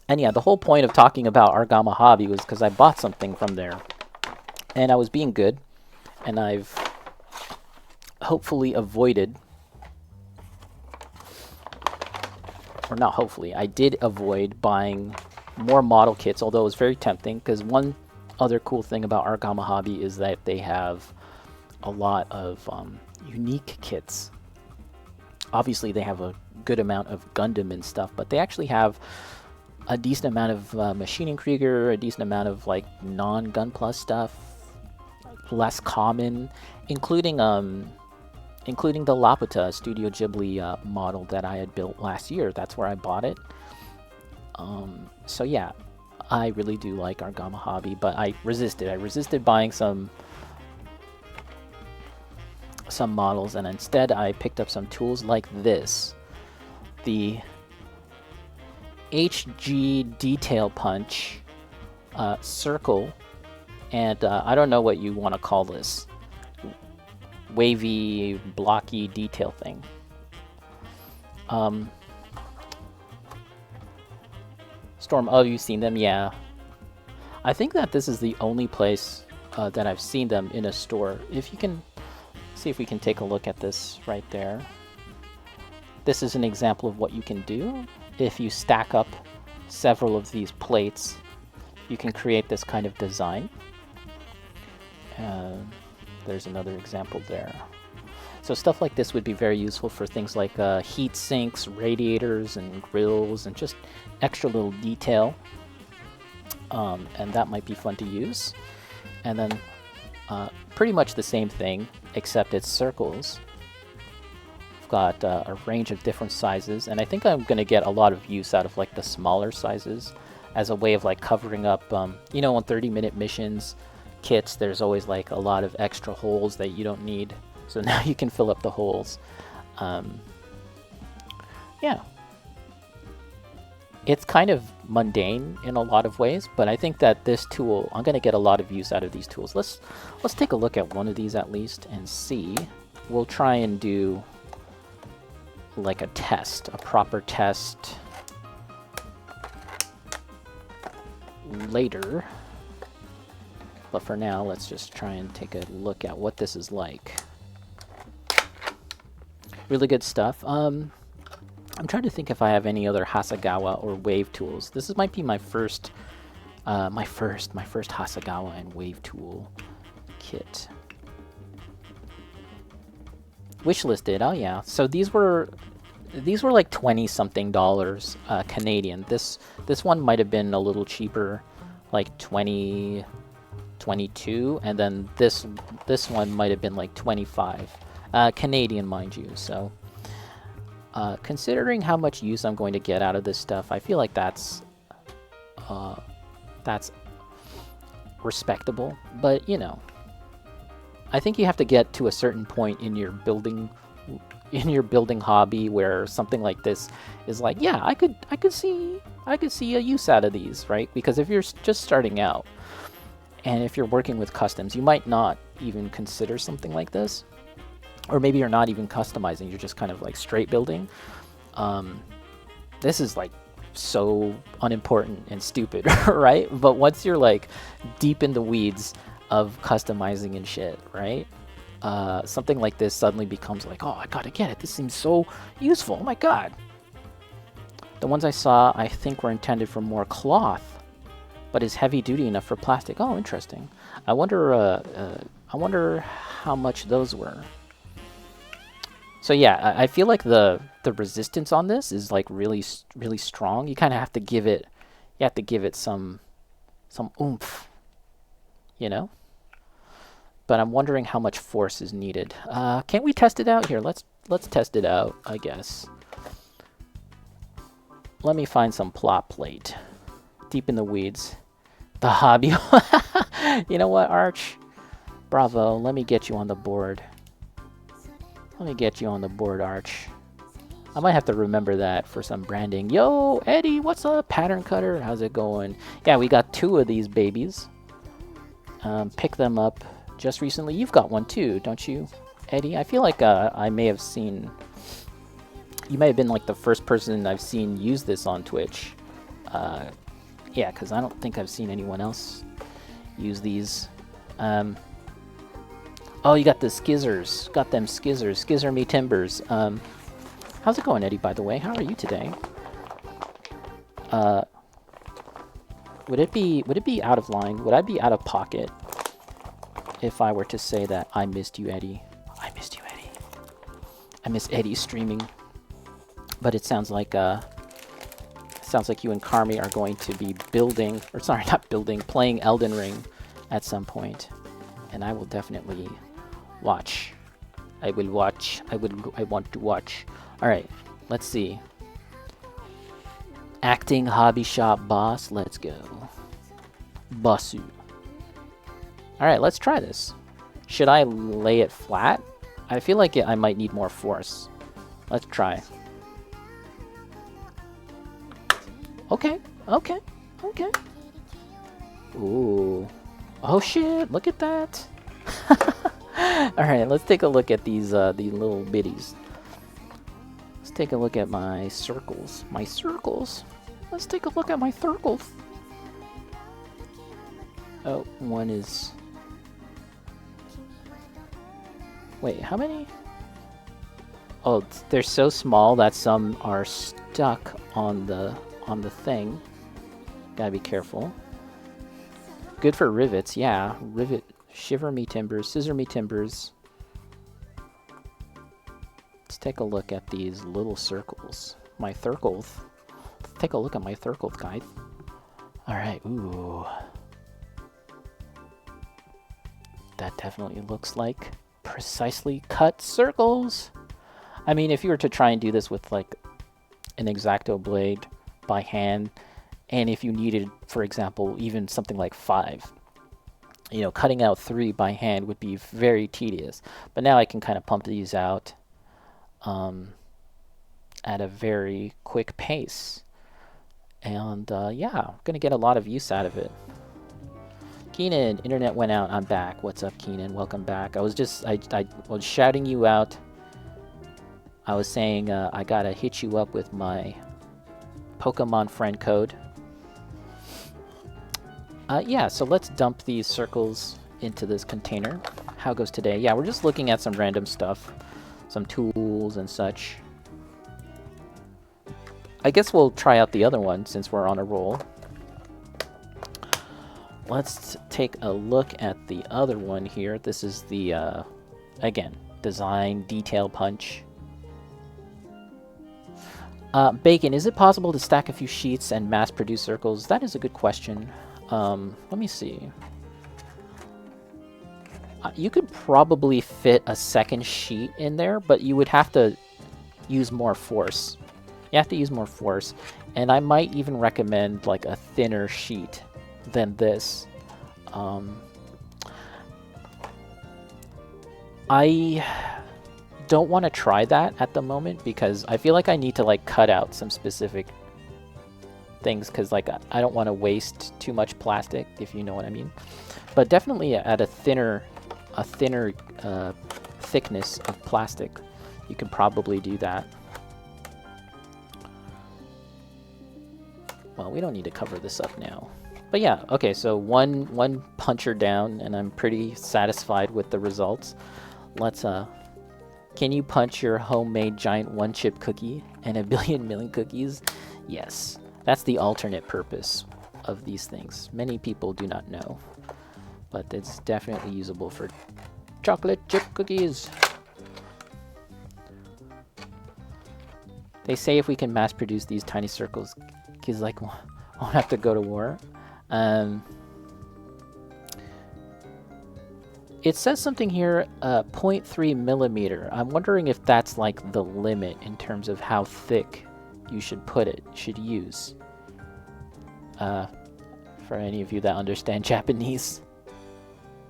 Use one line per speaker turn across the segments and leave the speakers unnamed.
And yeah, the whole point of talking about Argama Hobby was because I bought something from there, and I was being good, and I've hopefully avoided, or not hopefully, I did avoid buying more model kits, although it was very tempting, because one other cool thing about Argama Hobby is that they have a lot of unique kits. Obviously, they have a good amount of Gundam and stuff, but they actually have a decent amount of Maschinen Krieger, a decent amount of like non-Gun Plus stuff, less common, including the Laputa Studio Ghibli model that I had built last year. That's where I bought it. So yeah, I really do like Argama Hobby, but I resisted. I resisted buying some models, and instead I picked up some tools like this. The HG Detail Punch circle, and I don't know what you want to call this. Wavy, blocky detail thing. Storm, oh, you've seen them? Yeah. I think that this is the only place that I've seen them in a store. If you can see if we can take a look at this right there. This is an example of what you can do. If you stack up several of these plates, you can create this kind of design. There's another example there. So stuff like this would be very useful for things like heat sinks, radiators, and grills, and just extra little detail. And that might be fun to use. And then pretty much the same thing, except it's circles. I've got a range of different sizes, and I think I'm going to get a lot of use out of like the smaller sizes as a way of like covering up, you know, on 30-minute missions kits, there's always like a lot of extra holes that you don't need. So now you can fill up the holes. Yeah. It's kind of mundane in a lot of ways, but I think that this tool, I'm going to get a lot of use out of these tools. Let's take a look at one of these at least and see. We'll try and do like a test, a proper test later. But for now, let's just try and take a look at what this is like. Really good stuff. I'm trying to think if I have any other Hasegawa or wave tools. This might be my first Hasegawa and wave tool kit. Wishlisted. Oh yeah. So these were like $20-something Canadian. This one might have been a little cheaper, like 22, and then this one might have been like 25 Canadian, mind you. So considering how much use I'm going to get out of this stuff, I feel like that's respectable. But you know, I think you have to get to a certain point in your building hobby where something like this is like, yeah, I could see a use out of these, right? Because if you're just starting out, and if you're working with customs, you might not even consider something like this. Or maybe you're not even customizing, you're just kind of like straight building. This is like so unimportant and stupid, right? But once you're like deep in the weeds of customizing and shit, right? Something like this suddenly becomes like, oh, I gotta get it. This seems so useful. Oh my god. The ones I saw, I think, were intended for more cloth, but is heavy duty enough for plastic. Oh, interesting. I wonder how much those were. So yeah, I feel like the resistance on this is like really strong. You kind of have to give it, some oomph, you know. But I'm wondering how much force is needed. Can't we test it out here? Let's test it out, I guess. Let me find some plot plate. Deep in the weeds. The hobby. You know what, Arch? Bravo. Let me get you on the board. Let me get you on the board, Arch. I might have to remember that for some branding. Yo, Eddie, what's up? Pattern Cutter, how's it going? Yeah, we got 2 of these babies. Pick them up just recently. You've got one too, don't you, Eddie? I feel like I may have seen... You may have been like the first person I've seen use this on Twitch. Yeah, because I don't think I've seen anyone else use these. Oh, you got the skizzers. Got them skizzers. Skizzer me timbers. How's it going, Eddie, by the way? How are you today? Would it be out of line? Would I be out of pocket if I were to say that I missed you, Eddie? I missed you, Eddie. I miss Eddie streaming. But it sounds like you and Carmi are going to be building, or sorry, not building, playing Elden Ring at some point, and I will definitely watch. I will watch. I want to watch. All right, let's see. Acting hobby shop boss. Let's go. Bossu. All right, let's try this. Should I lay it flat? I feel like I might need more force. Let's try. Okay, okay, okay. Ooh. Oh shit, look at that. Alright, let's take a look at these little bitties. Let's take a look at my circles. My circles? Let's take a look at my circles. Oh, one is... Wait, how many? Oh, they're so small that some are stuck on the thing. Gotta be careful. Good for rivets, yeah. Rivet, shiver me timbers, scissor me timbers. Let's take a look at these little circles. My circles. Let's take a look at my circles, guys. Alright, ooh. That definitely looks like precisely cut circles. I mean, if you were to try and do this with like an X-Acto blade by hand, and if you needed, for example, even something like 5, you know, cutting out 3 by hand would be very tedious. But now I can kind of pump these out at a very quick pace. And yeah, I'm going to get a lot of use out of it. Keenan, internet went out, I'm back. What's up, Keenan? Welcome back. I was shouting you out. I was saying I got to hit you up with my Pokemon friend code. Yeah, so let's dump these circles into this container. How goes today? Yeah, we're just looking at some random stuff, some tools and such. I guess we'll try out the other one since we're on a roll. Let's take a look at the other one here. This is the, again, design detail punch. Bacon, is it possible to stack a few sheets and mass-produce circles? That is a good question. Let me see. You could probably fit a second sheet in there, but you would have to use more force. You have to use more force, and I might even recommend like a thinner sheet than this. I don't want to try that at the moment because I feel like I need to like cut out some specific things because like I don't want to waste too much plastic, if you know what I mean. But definitely at a thinner thickness of plastic, you can probably do that. Well, we don't need to cover this up now. But yeah, okay, so one puncher down, and I'm pretty satisfied with the results. Let's, can you punch your homemade giant one-chip cookie and a billion million cookies? Yes, that's the alternate purpose of these things. Many people do not know, but it's definitely usable for chocolate chip cookies. They say if we can mass produce these tiny circles, kids like won't have to go to war. It says something here, 0.3 millimeter. I'm wondering if that's like the limit in terms of how thick you should use. For any of you that understand Japanese.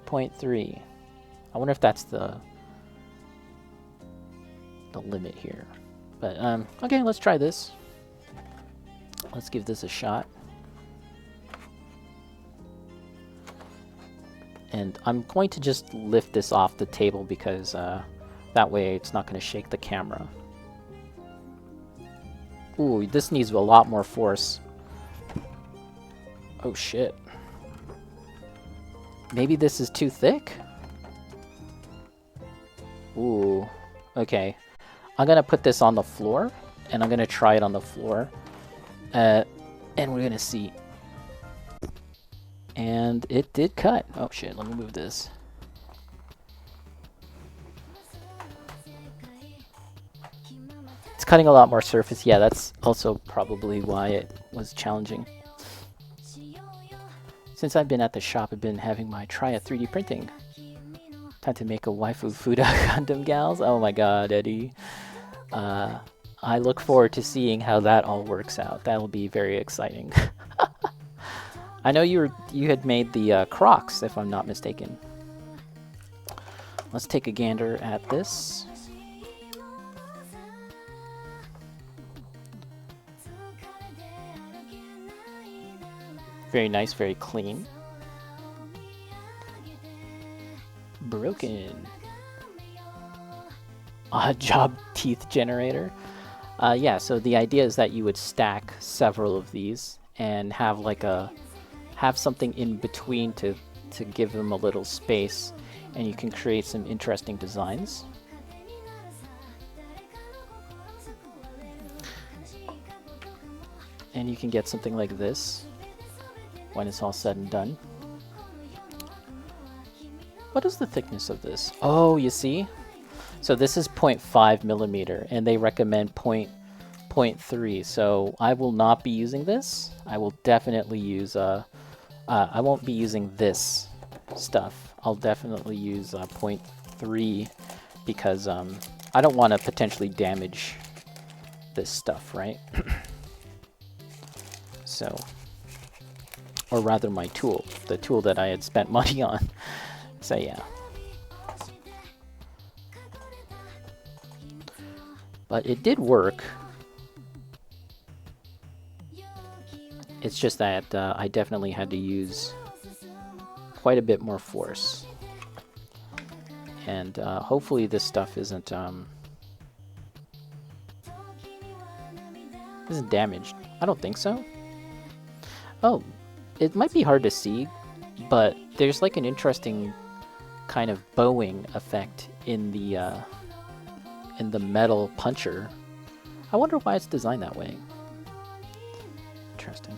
0.3. I wonder if that's the limit here. But, okay, let's try this. Let's give this a shot. And I'm going to just lift this off the table because that way it's not going to shake the camera. Ooh, this needs a lot more force. Oh shit. Maybe this is too thick? Ooh. Okay. I'm gonna put this on the floor, and I'm gonna try it on the floor. And we're gonna see. And it did cut. Oh shit, let me move this. It's cutting a lot more surface. Yeah, that's also probably why it was challenging. Since I've been at the shop, I've been having my try at 3D printing. Time to make a waifu Fuda Gundam gals. Oh my god, Eddie. I look forward to seeing how that all works out. That'll be very exciting. I know you had made the Crocs, if I'm not mistaken. Let's take a gander at this. Very nice, very clean. Broken. Odd job teeth generator. Yeah, so the idea is that you would stack several of these and have like have something in between to give them a little space, and you can create some interesting designs. And you can get something like this when it's all said and done. What is the thickness of this? Oh, you see? So this is 0.5 millimeter, and they recommend 0.3. So I will not be using this. I will definitely use I won't be using this stuff. I'll definitely use 0.3 because I don't want to potentially damage this stuff, right? So, or rather my tool, the tool that I had spent money on. So yeah. But it did work. It's just that I definitely had to use quite a bit more force. And hopefully this stuff isn't damaged. I don't think so. Oh, it might be hard to see, but there's like an interesting kind of bowing effect in the metal puncher. I wonder why it's designed that way. Interesting.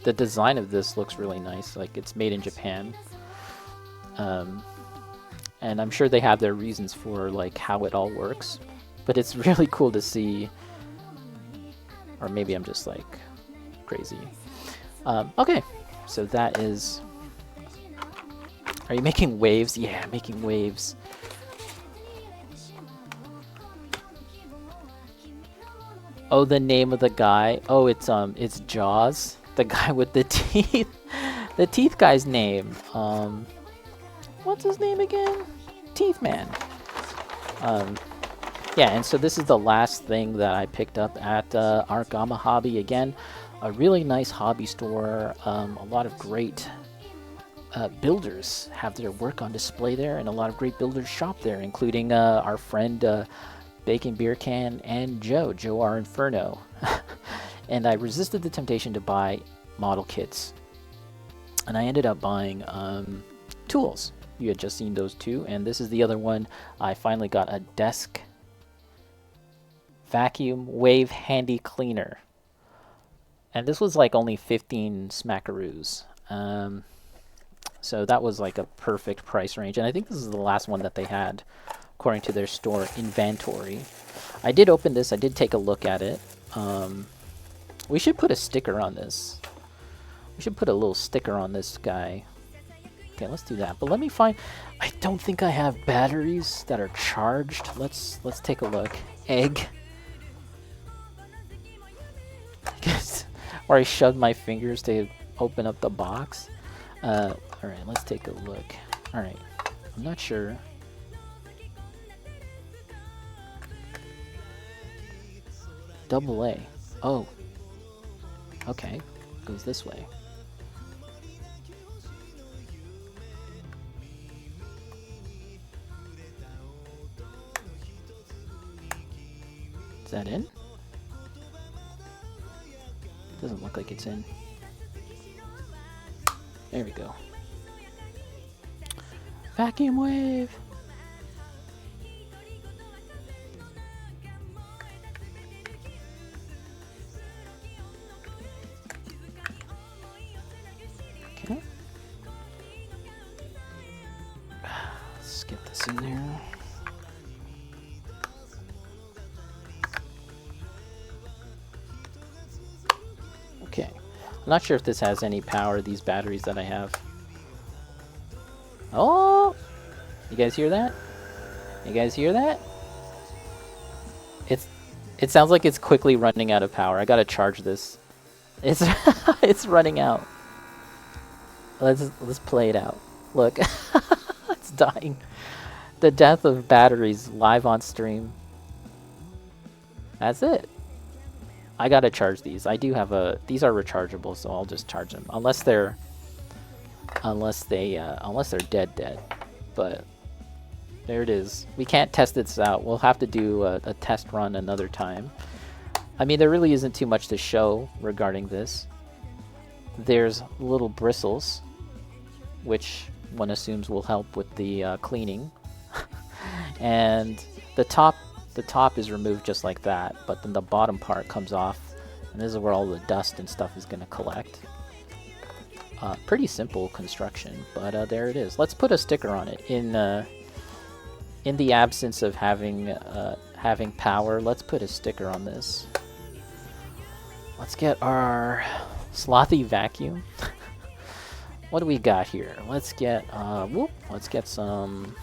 The design of this looks really nice, like it's made in Japan. And I'm sure they have their reasons for like how it all works, but it's really cool to see. Or maybe I'm just like crazy. Okay, so that is... Are you making waves? Yeah, making waves. Oh, the name of the guy. Oh, it's Jaws. The guy with the teeth. The teeth guy's name. What's his name again? Teeth Man. Yeah, and so this is the last thing that I picked up at Argama Hobby. Again, a really nice hobby store. A lot of great builders have their work on display there, and a lot of great builders shop there, including our friend Bacon Beer Can and Joe our Inferno. And I resisted the temptation to buy model kits, and I ended up buying tools. You had just seen those two, and this is the other one. I finally got a desk vacuum wave handy cleaner, and this was like only 15 smackaroos. So that was like a perfect price range, and I think this is the last one that they had according to their store inventory. I did open this. I did take a look at it. We should put a sticker on this. We should put a little sticker on this guy. Okay, let's do that. But let me find... I don't think I have batteries that are charged. Let's take a look. Egg. Or I shoved my fingers to open up the box. Alright, let's take a look. Alright, I'm not sure. Double A. Oh. Okay, goes this way. Is that in? Doesn't look like it's in. There we go. Vacuum wave. Okay. Let's get this in there. Okay. I'm not sure if this has any power, these batteries that I have. Oh! You guys hear that? You guys hear that? It sounds like it's quickly running out of power. I gotta charge this. It's it's running out. Let's play it out. Look. It's dying. The death of batteries live on stream. That's it. I gotta charge these. I do have a. These are rechargeable, so I'll just charge them. Unless they're dead. But there it is. We can't test this out. We'll have to do a test run another time. I mean, there really isn't too much to show regarding this. There's little bristles, which one assumes will help with the cleaning, and the top is removed just like that, but then the bottom part comes off, and this is where all the dust and stuff is going to collect. Pretty simple construction, but there it is. Let's put a sticker on it. In the absence of having power, let's put a sticker on this. Let's get our slothy vacuum. What do we got here? Let's get some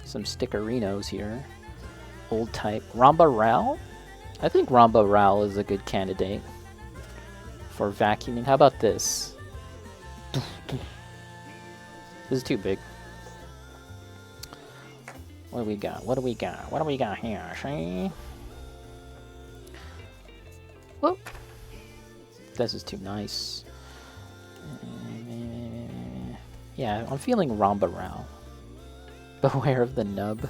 stickerinos here. Old type. Ramba Rao? I think Ramba Rao is a good candidate for vacuuming. How about this? This is too big. What do we got? What do we got? What do we got here? See? Whoop. This is too nice. Yeah, I'm feeling Ramba Rao. Beware of the nub.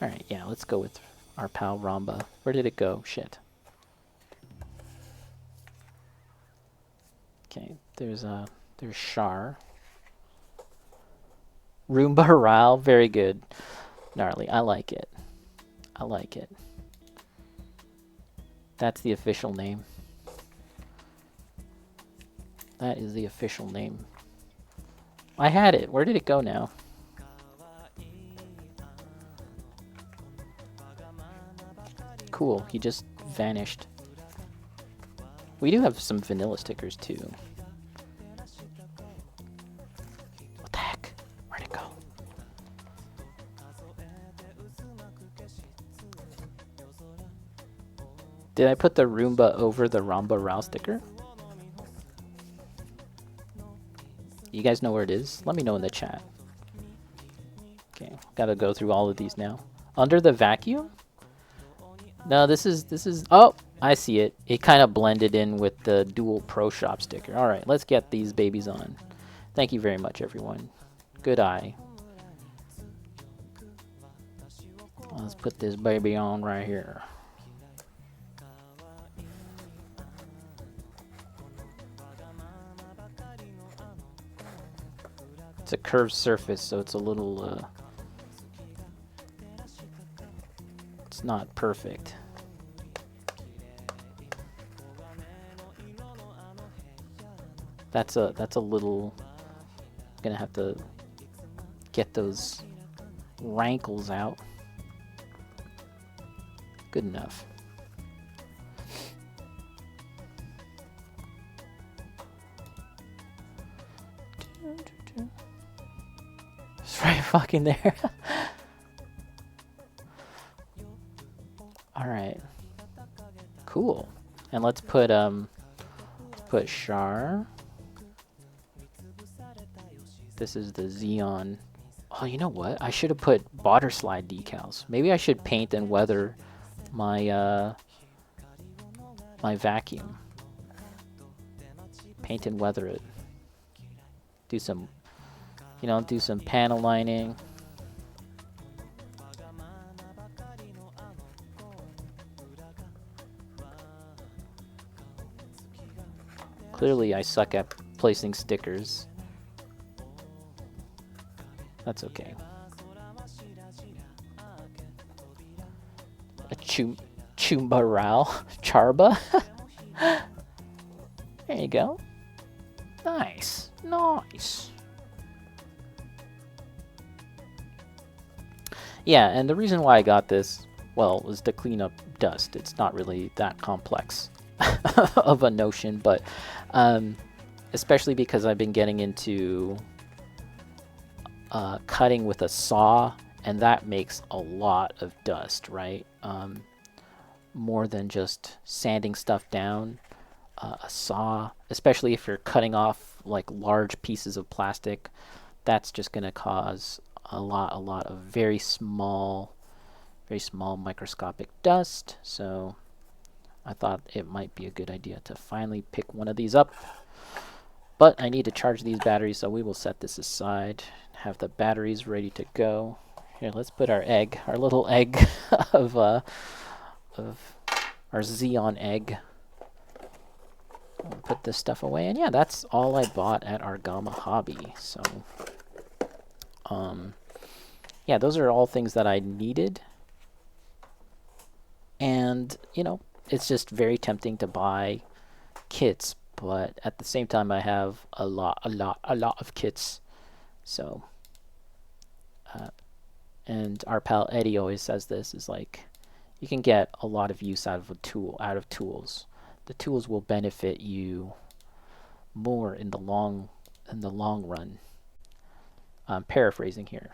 Alright, yeah, let's go with our pal Ramba. Where did it go? Shit. Okay, there's Shar. Roomba Rao, very good. Gnarly, I like it. I like it. That's the official name. That is the official name. I had it. Where did it go now? Cool, he just vanished. We do have some vanilla stickers too. What the heck? Where'd it go? Did I put the Roomba over the Ramba Rao sticker? You guys know where it is? Let me know in the chat. Okay, gotta go through all of these now. Under the vacuum? No, this is. Oh, I see it. It kind of blended in with the dual Pro Shop sticker. All right, let's get these babies on. Thank you very much, everyone. Good eye. Let's put this baby on right here. It's a curved surface, so it's a little. It's not perfect. That's a little. Gonna have to get those rankles out. Good enough. It's right fucking there. All right. Cool. And let's put Shar. This is the Xeon. Oh, you know what? I should have put water slide decals. Maybe I should paint and weather my my vacuum. Paint and weather it. Do some, do some panel lining. Clearly I suck at placing stickers. That's okay. A Chumbarao? Charba? There you go. Nice. Nice. Yeah, and the reason why I got this, well, was to clean up dust. It's not really that complex of a notion, but especially because I've been getting into cutting with a saw, and that makes a lot of dust, right? More than just sanding stuff down. A saw, especially if you're cutting off like large pieces of plastic, that's just going to cause a lot of very small microscopic dust. So I thought it might be a good idea to finally pick one of these up. But I need to charge these batteries, so we will set this aside, have the batteries ready to go. Here, let's put our egg, our little egg of our Xeon egg. We'll put this stuff away, and yeah, that's all I bought at Argama Hobby. So, yeah, those are all things that I needed. And, you know, it's just very tempting to buy kits, but at the same time, I have a lot of kits. So, and our pal Eddie always says this, is like, you can get a lot of use out of tools. The tools will benefit you more in the long run. I'm paraphrasing here.